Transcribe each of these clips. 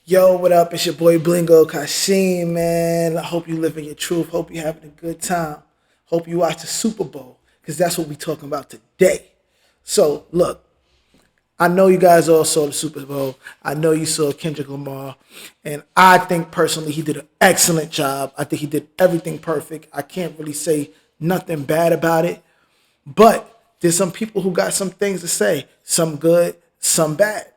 Yo, what up? It's your boy Blingo Kashim, man. I hope you living your truth. Hope you having a good time. Hope you watch the Super Bowl, because that's what we talking about today. So, look, I know you guys all saw the Super Bowl. I know you saw Kendrick Lamar. And I think personally he did an excellent job. I think he did everything perfect. I can't really say nothing bad about it. But there's some people who got some things to say. Some good, some bad.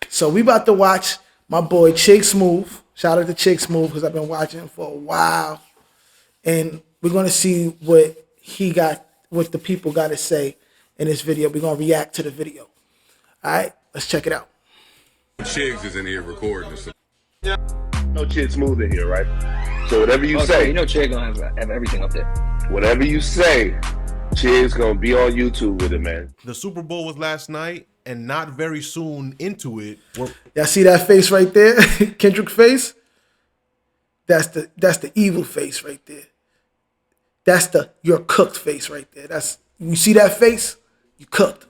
So we about to watch my boy Chick Smooth. Shout out to Chick Smooth because I've been watching him for a while. And we're going to see what the people got to say in this video. We're going to react to the video. All right, let's check it out. Chiggs is in here recording this. No Chig Smooth in here, right? So whatever you say, you know Chig gonna have everything up there. whatever you say, Chig's gonna be on YouTube with it, man. The Super Bowl was last night, and not very soon into it. Y'all see that face right there? Kendrick face? That's the evil face right there. That's the you're cooked face right there. You see that face? You cooked.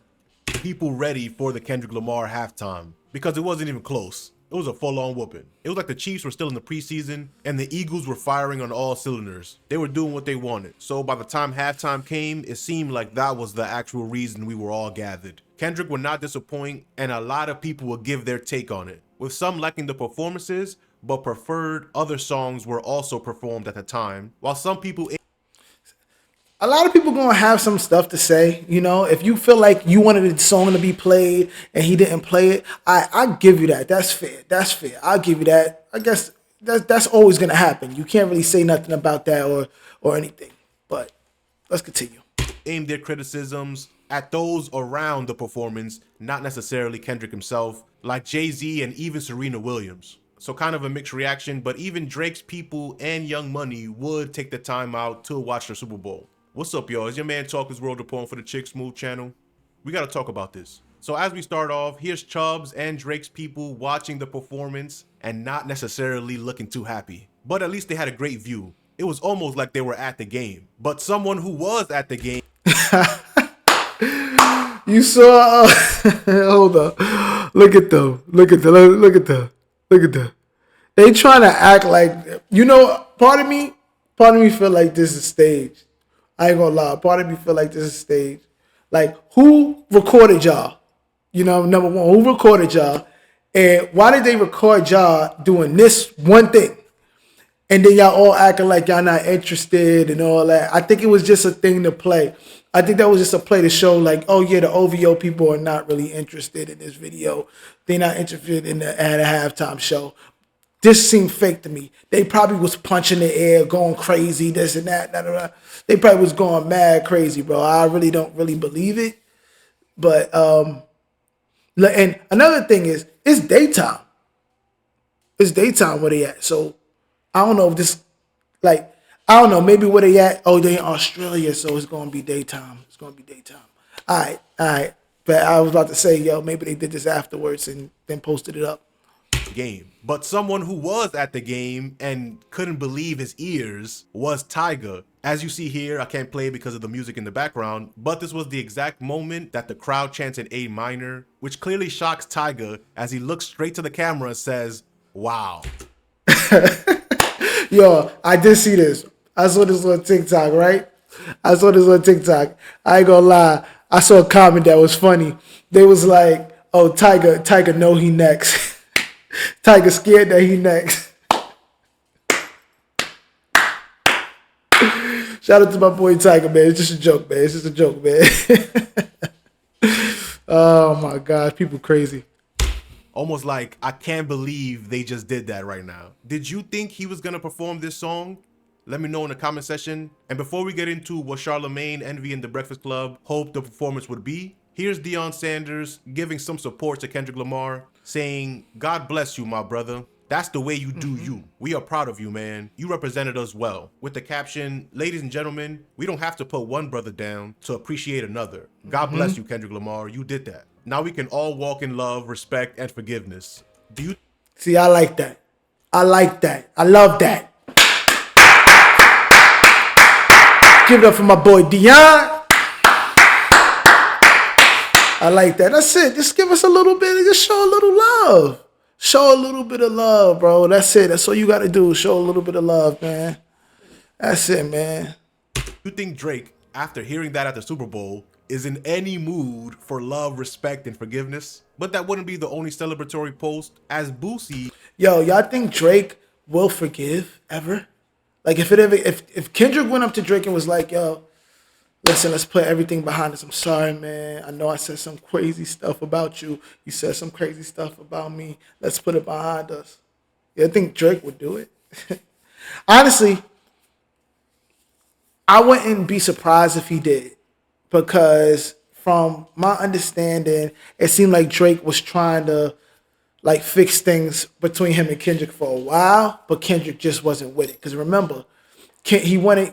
People ready for the Kendrick Lamar halftime because it wasn't even close. It was a full-on whooping. It was like the Chiefs were still in the preseason and the Eagles were firing on all cylinders. They were doing what they wanted. So by the time halftime came, it seemed like that was the actual reason we were all gathered. Kendrick would not disappoint, and a lot of people would give their take on it, with some liking the performances, but preferred other songs were also performed at the time, while some people... A lot of people gonna have some stuff to say, you know. If you feel like you wanted the song to be played and he didn't play it, I give you that. That's fair. That's fair. I'll give you that. I guess that's always gonna happen. You can't really say nothing about that or anything. But let's continue. Aimed their criticisms at those around the performance, not necessarily Kendrick himself, like Jay-Z and even Serena Williams. So kind of a mixed reaction, but even Drake's people and Young Money would take the time out to watch the Super Bowl. What's up, y'all? It's your man Talkers World Report for the Chick Smooth channel. We got to talk about this. So as we start off, here's Chubbs and Drake's people watching the performance and not necessarily looking too happy. But at least they had a great view. It was almost like they were at the game. But someone who was at the game... You saw... hold on. Look at them. Look at them. They trying to act like... You know, part of me feel like this is staged. I ain't gonna lie. Part of me feel like this is staged. Like, who recorded y'all? You know, number one, who recorded y'all? And why did they record y'all doing this one thing? And then y'all all acting like y'all not interested and all that. I think it was just a thing to play. I think that was just a play to show like, oh yeah, the OVO people are not really interested in this video. They're not interested in at a halftime show. This seemed fake to me. They probably was punching the air, going crazy, this and that. Blah, blah, blah. They probably was going mad crazy, bro. I really don't really believe it. But and another thing is, it's daytime. It's daytime where they at. So I don't know if this, like, I don't know, maybe where they at. Oh, they in Australia, so it's gonna be daytime. It's gonna be daytime. All right. But I was about to say, yo, maybe they did this afterwards and then posted it up. Game. But someone who was at the game and couldn't believe his ears was Tyga. As you see here, I can't play it because of the music in the background, but this was the exact moment that the crowd chanted A minor, which clearly shocks Tyga as he looks straight to the camera and says, wow. Yo, I did see this. I saw this on TikTok, right? I ain't gonna lie. I saw a comment that was funny. They was like, oh, Tyga know he next. Tyga scared that he next. Shout out to my boy Tyga, man. It's just a joke, man. Oh my God, people crazy. Almost like, I can't believe they just did that right now. Did you think he was gonna perform this song? Let me know in the comment section. And before we get into what Charlemagne, Envy, and The Breakfast Club hoped the performance would be, here's Deion Sanders giving some support to Kendrick Lamar, saying, God bless you, my brother. That's the way you do you. We are proud of you, man. You represented us well. With the caption, ladies and gentlemen, we don't have to put one brother down to appreciate another. God bless you, Kendrick Lamar. You did that. Now we can all walk in love, respect, and forgiveness. Do you... See, I like that. I love that. Give it up for my boy Deion. I like that. That's it. Just give us a little bit. Just show a little love. Show a little bit of love, bro. That's it. That's all you got to do. Show a little bit of love, man. That's it, man. You think Drake, after hearing that at the Super Bowl, is in any mood for love, respect, and forgiveness? But that wouldn't be the only celebratory post, as Boosie... Yo, y'all think Drake will forgive ever? Like if Kendrick went up to Drake and was like, yo, listen, let's put everything behind us. I'm sorry, man. I know I said some crazy stuff about you. You said some crazy stuff about me. Let's put it behind us. Yeah, I think Drake would do it. Honestly, I wouldn't be surprised if he did. Because from my understanding, it seemed like Drake was trying to like fix things between him and Kendrick for a while, but Kendrick just wasn't with it. Because remember, he wanted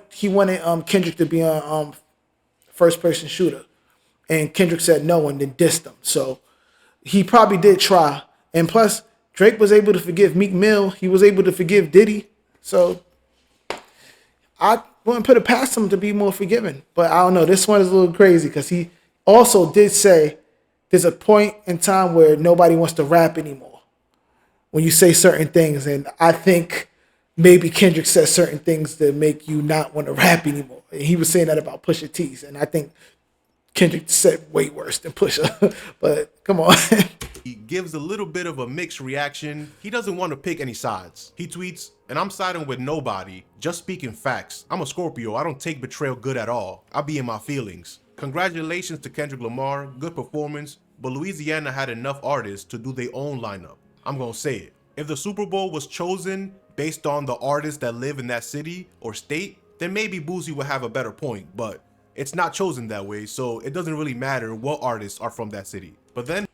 Kendrick to be a first person shooter, and Kendrick said no and then dissed him. So he probably did try. And plus, Drake was able to forgive Meek Mill. He was able to forgive Diddy. So I wouldn't put it past him to be more forgiving. But I don't know. This one is a little crazy because he also did say there's a point in time where nobody wants to rap anymore when you say certain things. And I think maybe Kendrick said certain things that make you not want to rap anymore. And he was saying that about Pusha T. And I think Kendrick said way worse than Pusha. But come on. He gives a little bit of a mixed reaction. He doesn't want to pick any sides. He tweets, and I'm siding with nobody, just speaking facts. I'm a Scorpio. I don't take betrayal good at all. I be in my feelings. Congratulations to Kendrick Lamar. Good performance. But Louisiana had enough artists to do their own lineup. I'm going to say it. If the Super Bowl was chosen based on the artists that live in that city or state, then maybe Boosie would have a better point. But it's not chosen that way, so it doesn't really matter what artists are from that city. But then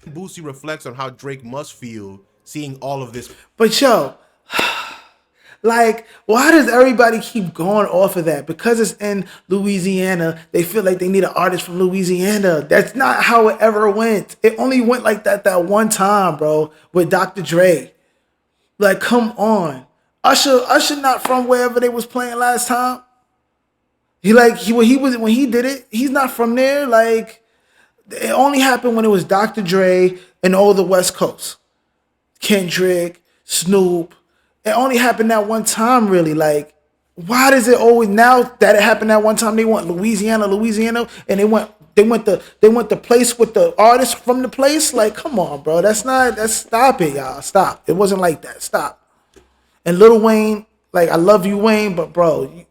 Boosie reflects on how Drake must feel seeing all of this. But yo, like, why does everybody keep going off of that? Because it's in Louisiana, they feel like they need an artist from Louisiana. That's not how it ever went. It only went like that one time, bro, with Dr. Dre. Like, come on. Usher not from wherever they was playing last time. When he did it, he's not from there. Like, it only happened when it was Dr. Dre and all the West Coast. Kendrick, Snoop. It only happened that one time, really. Like, why does it always, now that it happened that one time, they want Louisiana, and they want the place with the artist from the place? Like, come on, bro. Stop it, y'all. Stop. It wasn't like that. Stop. And Lil Wayne, like, I love you, Wayne, but bro,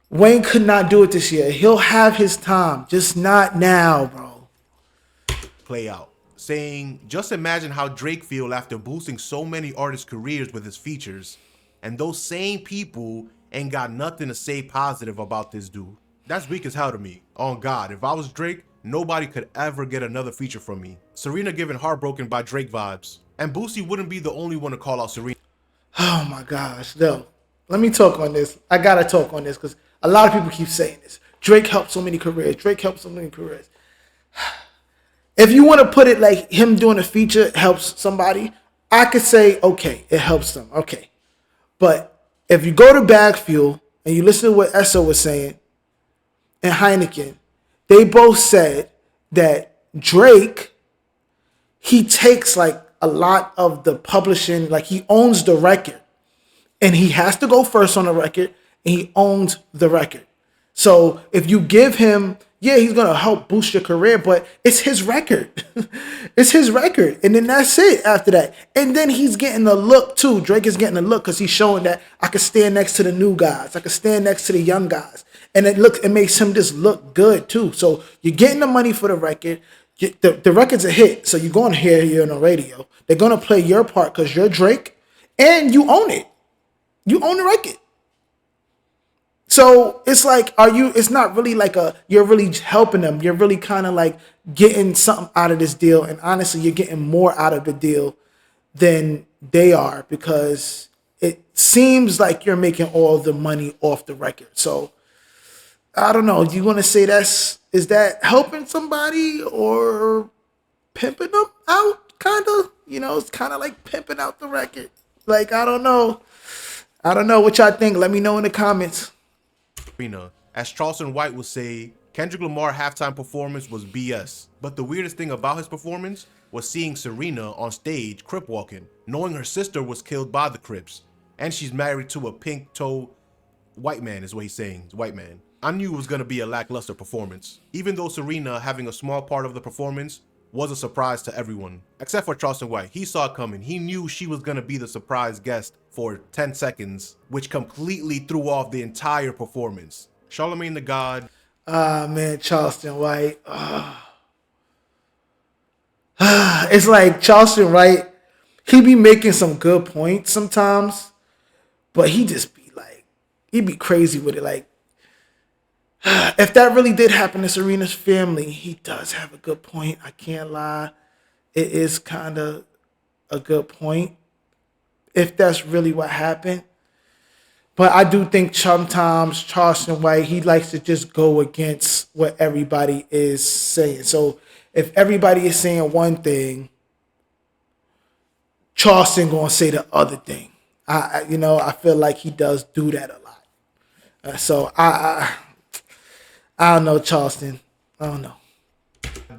Wayne could not do it this year. He'll have his time, just not now, bro. Play out. Saying, just imagine how Drake feel after boosting so many artists' careers with his features, and those same people ain't got nothing to say positive about this dude. That's weak as hell to me. On God, if I was Drake, nobody could ever get another feature from me. Serena giving Heartbroken by Drake vibes. And Boosie wouldn't be the only one to call out Serena. Oh my gosh, no. Let me talk on this. I gotta talk on this because a lot of people keep saying this. Drake helped so many careers. If you want to put it like him doing a feature helps somebody, I could say, okay, it helps them. Okay. But if you go to Bag Fuel and you listen to what Esso was saying and Heineken, they both said that Drake, he takes like a lot of the publishing, like he owns the record and he has to go first on the record and he owns the record. So if you give him, yeah, he's going to help boost your career, but it's his record. It's his record. And then that's it after that. And then he's getting the look too. Drake is getting the look because he's showing that I can stand next to the new guys. I can stand next to the young guys. And it makes him just look good too. So you're getting the money for the record. The record's a hit. So you're going to hear you on the radio. They're going to play your part because you're Drake and you own it. You own the record. So it's like, it's not really like you're really helping them. You're really kind of like getting something out of this deal. And honestly, you're getting more out of the deal than they are because it seems like you're making all the money off the record. So I don't know. Do you want to say is that helping somebody or pimping them out? Kind of, it's kind of like pimping out the record. Like, I don't know. I don't know what y'all think. Let me know in the comments. As Charleston White would say, Kendrick Lamar halftime performance was BS, but the weirdest thing about his performance was seeing Serena on stage crip walking, knowing her sister was killed by the Crips, and she's married to a pink toe white man is what he's saying, white man. I knew it was gonna be a lackluster performance, even though Serena having a small part of the performance was a surprise to everyone, except for Charleston White. He saw it coming. He knew she was gonna be the surprise guest for 10 seconds, which completely threw off the entire performance. Charlemagne the God. Man, Charleston White. It's like Charleston White, he be making some good points sometimes, but he just be like, he be crazy with it. Like, if that really did happen to Serena's family, he does have a good point. I can't lie. It is kind of a good point if that's really what happened. But I do think sometimes Charleston White, he likes to just go against what everybody is saying. So if everybody is saying one thing, Charleston gonna say the other thing. I feel like he does do that a lot. So I don't know, Charleston. I don't know.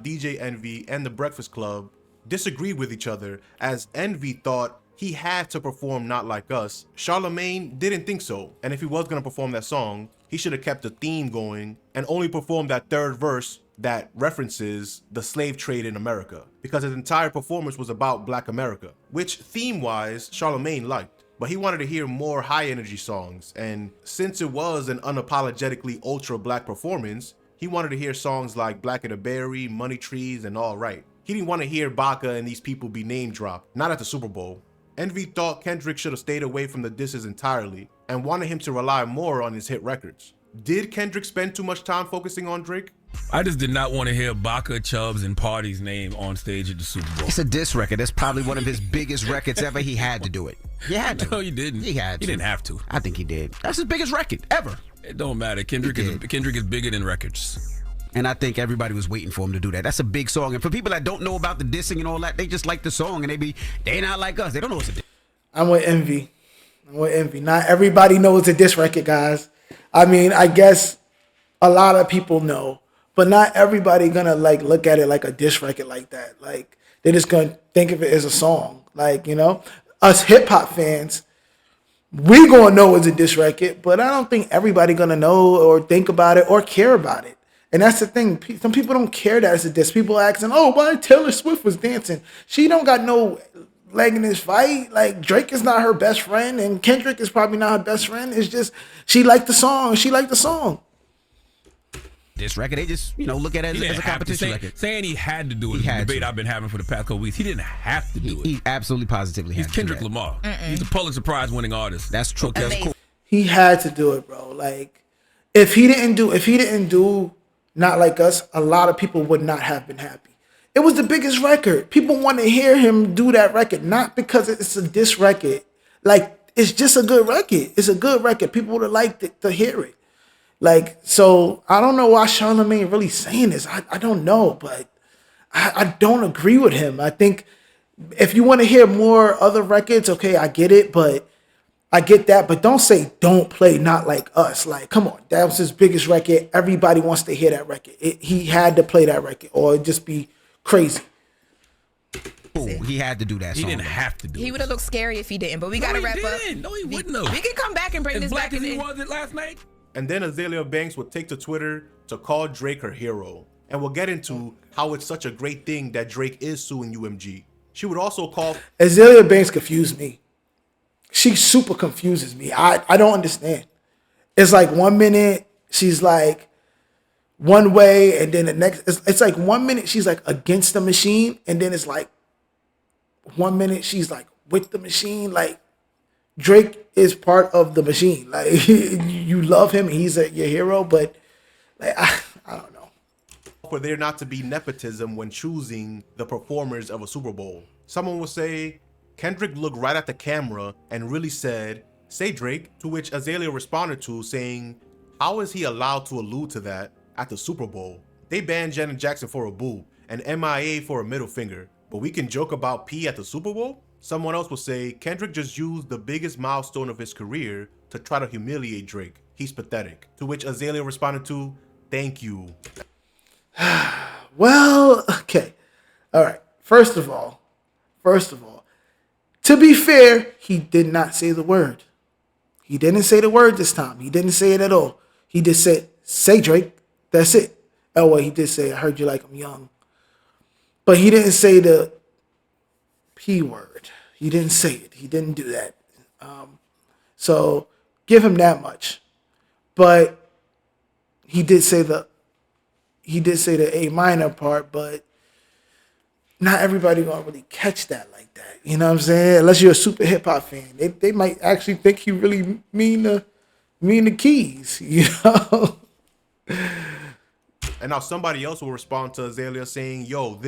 DJ Envy and the Breakfast Club disagreed with each other, as Envy thought he had to perform Not Like Us. Charlemagne didn't think so, and if he was going to perform that song, he should have kept the theme going and only performed that third verse that references the slave trade in America, because his entire performance was about Black America, which theme-wise Charlemagne liked. But he wanted to hear more high-energy songs, and since it was an unapologetically ultra-Black performance, he wanted to hear songs like Black and the Berry, Money Trees, and All Right. He didn't want to hear Baca and these people be name-dropped, not at the Super Bowl. Envy thought Kendrick should have stayed away from the disses entirely, and wanted him to rely more on his hit records. Did Kendrick spend too much time focusing on Drake? I just did not want to hear Baca, Chubbs, and Party's name on stage at the Super Bowl. It's a diss record. That's probably one of his biggest records ever. He had to do it. He had to. No, he didn't. He had to. He didn't have to. I think he did. That's his biggest record ever. It don't matter. Kendrick is bigger than records. And I think everybody was waiting for him to do that. That's a big song. And for people that don't know about the dissing and all that, they just like the song and they not like us. They don't know what's a diss. I'm with Envy. Not everybody knows a diss record, guys. I mean, I guess a lot of people know, but not everybody gonna like look at it like a diss record like that. Like they're just gonna think of it as a song. Like, us hip hop fans, we gonna know it's a diss record, but I don't think everybody gonna know or think about it or care about it. And that's the thing. Some people don't care that it's a diss. People asking, "Oh, why Taylor Swift was dancing? She don't got no leg in this fight. Like Drake is not her best friend, and Kendrick is probably not her best friend. It's just she liked the song. She liked the song." This record, they just look at it as a competition record. Saying he had to do it is a debate I've been having for the past couple weeks. He didn't have to do it. He absolutely positively had to. He's Kendrick Lamar. He's a Pulitzer Prize winning artist. That's true. Okay, that's cool. He had to do it, bro. Like if he didn't do Not Like Us, a lot of people would not have been happy. It was the biggest record. People want to hear him do that record, not because it's a diss record. Like, it's just a good record. It's a good record. People would have liked to hear it. Like, so I don't know why Charlemagne really saying this. I don't know, but I don't agree with him. I think if you want to hear more other records, okay, I get it, but I get that. But don't say don't play Not Like Us. Like, come on, that was his biggest record. Everybody wants to hear that record. He had to play that record, or it'd just be crazy. Ooh, he had to do that song. He didn't have to do it. He would have looked scary if he didn't, but we got to wrap up. No, he wouldn't have. We can come back and bring this back. As black as he was it last night. And then Azelia Banks would take to Twitter to call Drake her hero. And we'll get into how it's such a great thing that Drake is suing UMG. She would also call... Azelia Banks confused me. She super confuses me. I don't understand. It's like 1 minute she's like one way, and then the next... It's like 1 minute she's like against the machine, and then it's like 1 minute she's like with the machine. Like, Drake is part of the machine. Like, you love him, he's your hero, but like I don't know. For there not to be nepotism when choosing the performers of a Super Bowl. Someone will say, Kendrick looked right at the camera and really said, "Say Drake," to which Azelia responded to saying, "How is he allowed to allude to that at the Super Bowl? They banned Janet Jackson for a boo and MIA for a middle finger, but we can joke about P at the Super Bowl?" Someone else will say, Kendrick just used the biggest milestone of his career to try to humiliate Drake. He's pathetic. To which Azelia responded to, Thank you. Well, okay. All right. First of all, to be fair, he did not say the word. He didn't say the word this time. He didn't say it at all. He just said, say Drake. That's it. Oh, well, he did say, I heard you like I'm young. But he didn't say the P word. He didn't say it. He didn't do that. So give him that much. But he did say the A minor part, but not everybody gonna really catch that like that. You know what I'm saying? Unless you're a super hip hop fan. They might actually think he really mean the keys, you know? And now somebody else will respond to Azealia saying, yo,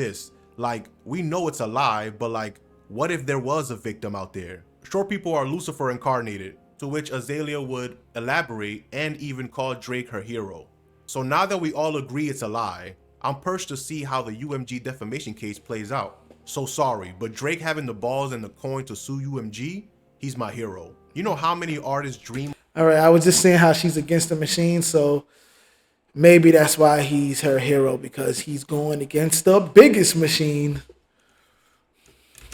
like, we know it's a lie, but like, what if there was a victim out there? Short people are Lucifer incarnated, to which Azealia would elaborate and even call Drake her hero. So now that we all agree it's a lie, I'm perched to see how the UMG defamation case plays out. So sorry, but Drake having the balls and the coin to sue UMG, he's my hero. You know how many artists dream? All right, I was just saying how she's against the machine, so maybe that's why he's her hero, because he's going against the biggest machine.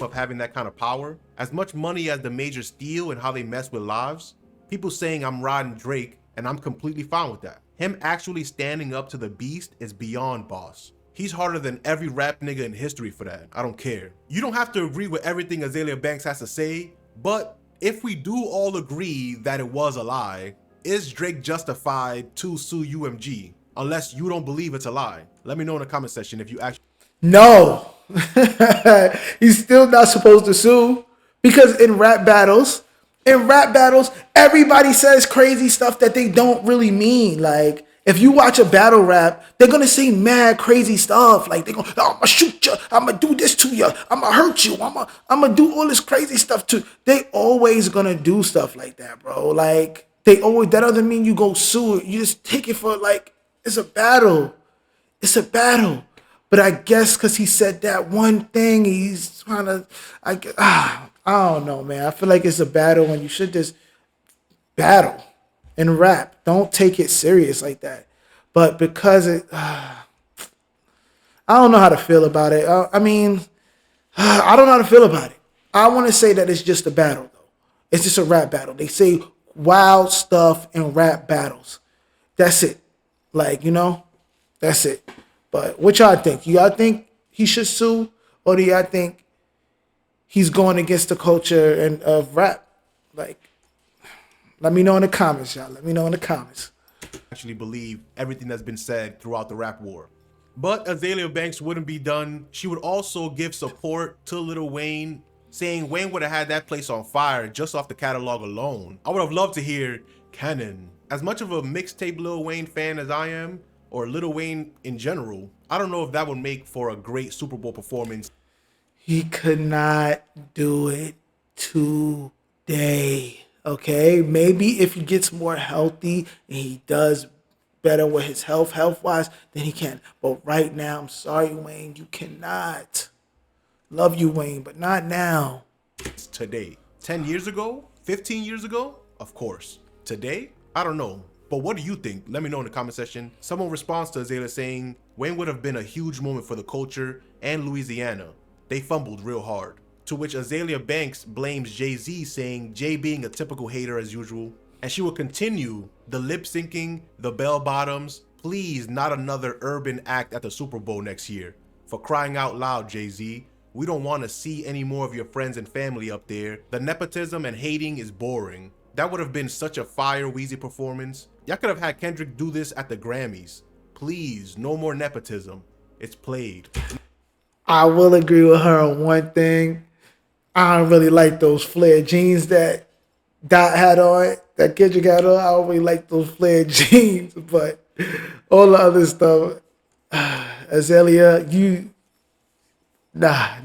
Of having that kind of power, as much money as the majors steal and how they mess with lives, people saying I'm riding Drake, and I'm completely fine with that. Him actually standing up to the beast is beyond boss. He's harder than every rap nigga in history for that. I don't care. You don't have to agree with everything Azealia Banks has to say, but if we do all agree that it was a lie, is Drake justified to sue UMG? Unless you don't believe it's a lie. Let me know in the comment section if you actually... No. He's still not supposed to sue, because in rap battles, everybody says crazy stuff that they don't really mean. Like, if you watch a battle rap, they're gonna say mad crazy stuff. Like, they're gonna, oh, I'm gonna shoot you, I'm gonna do this to you, I'm gonna hurt you, I'm gonna do all this crazy stuff too. They always gonna do stuff like that, bro. Like, they always, that doesn't mean you go sue it. You just take it for, like, it's a battle. It's a battle. But I guess because he said that one thing, he's trying to, I don't know, man. I feel like it's a battle when you should just battle and rap. Don't take it serious like that. But because I don't know how to feel about it. I mean, I don't know how to feel about it. I want to say that it's just a battle, though. It's just a rap battle. They say wild stuff in rap battles. That's it. Like, you know, that's it. But what y'all think? Y'all think he should sue, or do y'all think he's going against the culture and of rap? Like, let me know in the comments, y'all. Let me know in the comments. Actually believe everything that's been said throughout the rap war. But Azealia Banks wouldn't be done. She would also give support to Lil Wayne, saying Wayne would have had that place on fire just off the catalog alone. I would have loved to hear Cannon. As much of a mixtape Lil Wayne fan as I am, or Lil Wayne in general, I don't know if that would make for a great Super Bowl performance. He could not do it today, okay? Maybe if he gets more healthy and he does better with his health-wise, then he can. But right now, I'm sorry, Wayne, you cannot. Love you, Wayne, but not now. Today. 10 years ago? 15 years ago? Of course. Today? I don't know. But what do you think? Let me know in the comment section. Someone responds to Azealia saying, Wayne would have been a huge moment for the culture and Louisiana. They fumbled real hard. To which Azealia Banks blames Jay-Z, saying Jay being a typical hater as usual. And she will continue the lip syncing, the bell bottoms. Please, not another urban act at the Super Bowl next year. For crying out loud, Jay-Z. We don't want to see any more of your friends and family up there. The nepotism and hating is boring. That would have been such a fire Weezy performance. Y'all could have had Kendrick do this at the Grammys. Please, no more nepotism. It's played. I will agree with her on one thing. I don't really like those flared jeans that Dot had on, that Kendrick had on. I don't really like those flared jeans, but all the other stuff, Azealia, you, nah.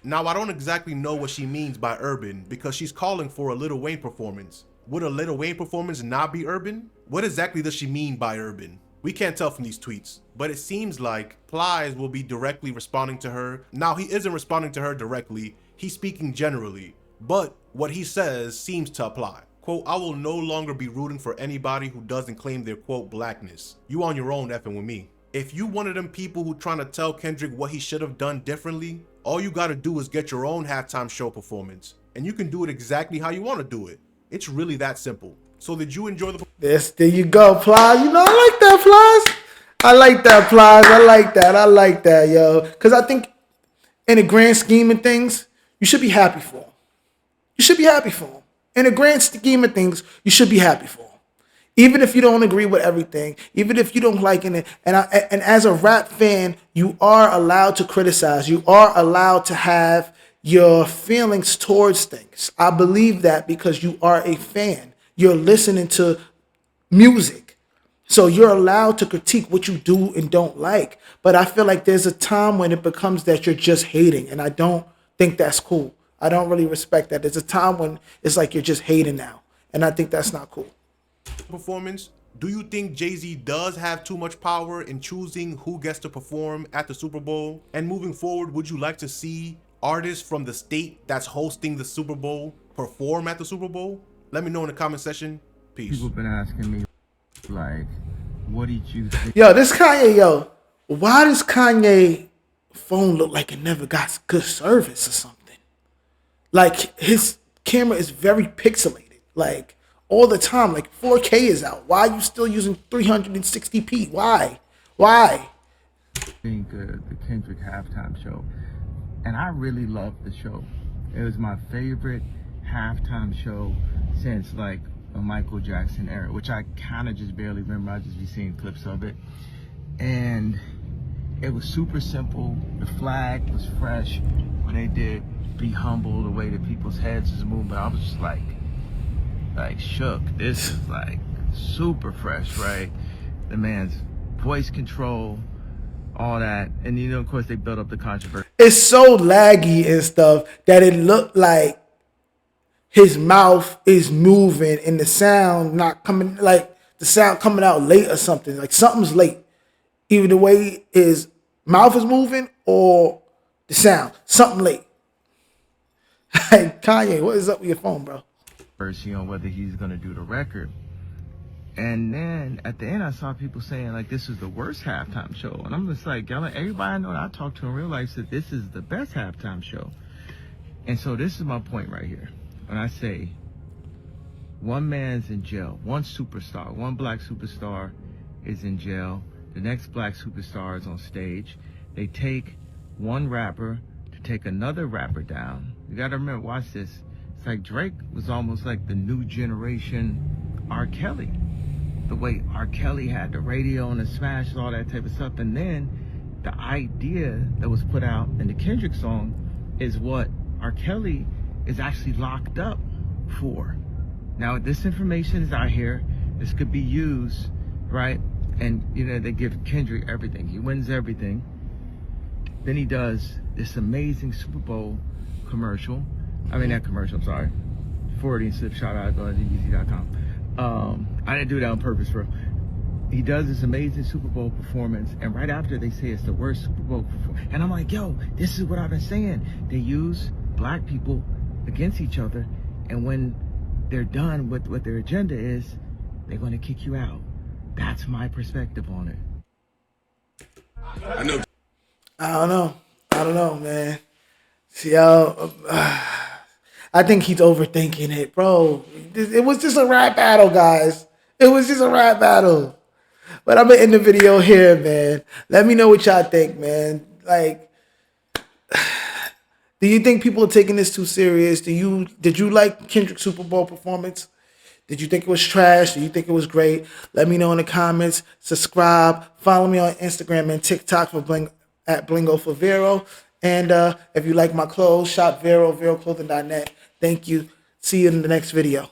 Now, I don't exactly know what she means by urban, because she's calling for a Lil Wayne performance. Would a Lil Wayne performance not be urban? What exactly does she mean by urban? We can't tell from these tweets, but it seems like Plies will be directly responding to her. Now, he isn't responding to her directly, he's speaking generally, but what he says seems to apply. quote, I will no longer be rooting for anybody who doesn't claim their, quote, blackness. You on your own effing with me. If you one of them people who trying to tell Kendrick what he should have done differently, all you gotta do is get your own halftime show performance. And you can do it exactly how you want to do it. It's really that simple. So did you enjoy the... There you go, Plies. You know, I like that, Plies. I like that, Plies. I like that, yo. Because I think in the grand scheme of things, you should be happy for him. You should be happy for him. In the grand scheme of things, you should be happy for him. Even if you don't agree with everything, even if you don't like it. And as a rap fan, you are allowed to criticize. You are allowed to have your feelings towards things. I believe that because you are a fan. You're listening to music. So you're allowed to critique what you do and don't like. But I feel like there's a time when it becomes that you're just hating. And I don't think that's cool. I don't really respect that. There's a time when it's like you're just hating now. And I think that's not cool. Performance, do you think Jay-Z does have too much power in choosing who gets to perform at the Super Bowl? And moving forward, would you like to see artists from the state that's hosting the Super Bowl perform at the Super Bowl? Let me know in the comment section. Peace. People been asking me, like, what did you think? Yo, this Kanye, yo, why does Kanye phone look like it never got good service or something? Like, his camera is very pixelated, like, all the time. Like, 4K is out. Why are you still using 360p? Why? I think the Kendrick halftime show, and I really loved the show. It was my favorite halftime show since, like, the Michael Jackson era, which I kind of just barely remember. I just be seeing clips of it. And it was super simple. The flag was fresh when they did Be Humble, the way that people's heads was moving. I was just like shook. This is like super fresh, right? The man's voice control, all that. And you know, of course, they built up the controversy. It's so laggy and stuff that it looked like his mouth is moving and the sound not coming, like the sound coming out late or something. Like something's late. Either the way his mouth is moving or the sound. Something late. Hey, Kanye, what is up with your phone, bro? On whether he's gonna do the record. And then at the end I saw people saying like this is the worst halftime show. And I'm just like, y'all, everybody I know that I talk to in real life said this is the best halftime show. And so this is my point right here. When I say one man's in jail, one superstar, one black superstar is in jail, the next black superstar is on stage. They take one rapper to take another rapper down. You gotta remember, watch this. It's like Drake was almost like the new generation R. Kelly. The way R. Kelly had the radio and the smash and all that type of stuff. And then the idea that was put out in the Kendrick song is what R. Kelly is actually locked up for. Now, this information is out here. This could be used, right? And, you know, they give Kendrick everything. He wins everything. Then he does this amazing Super Bowl commercial. I mean, not commercial, I'm sorry. 40 slip, shout out, go to easy.com. I didn't do that on purpose, bro. He does this amazing Super Bowl performance, and right after they say it's the worst Super Bowl performance. And I'm like, yo, this is what I've been saying. They use black people against each other, and when they're done with what their agenda is, they're going to kick you out. That's my perspective on it. I know. I don't know, man. See, yo, I think he's overthinking it, bro. It was just a rap battle, guys. It was just a rap battle. But I'm gonna end the video here, man. Let me know what y'all think, man. Like, do you think people are taking this too serious? Did you like Kendrick's Super Bowl performance? Did you think it was trash? Do you think it was great? Let me know in the comments. Subscribe. Follow me on Instagram and TikTok at Blingo for Vero. And if you like my clothes, shop Vero, veroclothing.net. Thank you. See you in the next video.